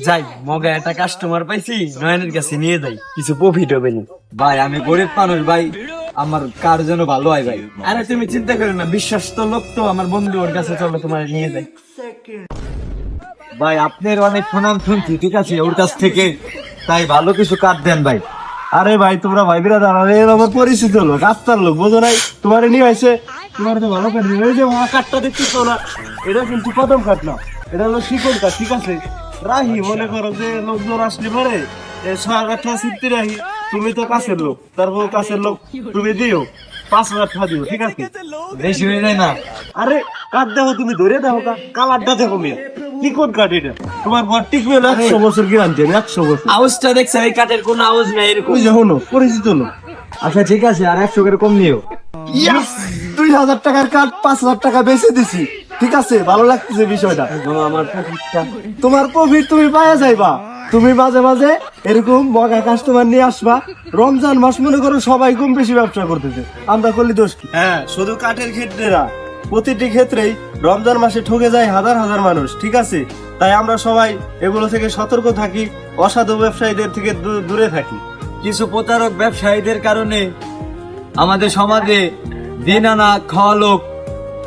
যাই মগা একটা কাস্টমার পাইছি, নয়নের কাছে নিয়ে যাই, কিছু প্রফিট হবে না। ভাই আমি গরিব মানুষ ভাই, আমার কার জন্য ভালো হয় ভাই। আরে তুমি চিন্তা করো না, বিশ্বস্ত লোক তো আমার বন্ধু, ওর কাছে চলো তোমার নিয়ে যাই। ভাই আপনার অনেক সুনাম শুনছি, ঠিক আছে ওর কাছ থেকে, তাই ভালো কিছু কাট দেন ভাই। আরে ভাই তোমরা ভাই বিরাদার, আরে আমার পরিচিত লোক, রাস্তার লোক, বোঝো নাই? তোমার নিয়ে আসে, তোমার তো ভালো কাট দিবে। ওই যে আমার কাঠটা দেখতেছো না, এটা কিন্তু প্রথম কাঠ না, এটা হলো শিকড় কাঠ, ঠিক আছে? রাহি মনে করো যে লোকজন আসলে পরে ছয় কাঠা ছিটতে রাহি, তুমি তো কাছের লোক, তারপর কাছের লোক তুমি দিও 5 কাঠা দিও, ঠিক আছে? বেশি হয়ে যায় না? আরে কাঠ দেখো, তুমি ধরে দেখো, কালারটা দেখো মেয়ে, কি কোন কাঠ এটা? তোমার ঘর টিকবে না 100 বছর গ্যারান্টি, 100 বছর। আওয়াজটা দেখছে এই কাঠের কোনো আওয়াজ নাই এরকম। ওই যে হলো পরিচিত লোক। আচ্ছা ঠিক আছে, আর 100 করে কম নিও। 2000 টাকার কাঠ 5000 টাকা বেচে দিছি, ঠিক আছে? ভালো লাগতেছে বিষয়টা। আমার প্রফিটটা। তোমার প্রফিট তুমি পাওয়া যাইবা, তুমি মাঝে মাঝে এরকম মগা কাস্টমার নিয়ে আসবা। রমজান মাস মনে করো সবাই কম বেশি ব্যবসা করতেছে, আমরা করলে দোষ কি? হ্যাঁ, শুধু কাঠের ক্ষেত্রে না, প্রতিটি ক্ষেত্রেই রমজান মাসে ঠকে যায় হাজার হাজার মানুষ, ঠিক আছে? তাই আমরা সবাই এগুলো থেকে সতর্ক থাকি, অসাধু ব্যবসায়ীদের থেকে দূরে থাকি। কিছু প্রতারক ব্যবসায়ীদের কারণে আমাদের সমাজে দিন আনা খাওয়া লোক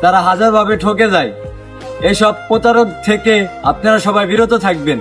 তারা হাজার ভাবে ঠকে যায়। এসব প্রতারক থেকে আপনারা সবাই বিরত থাকবেন।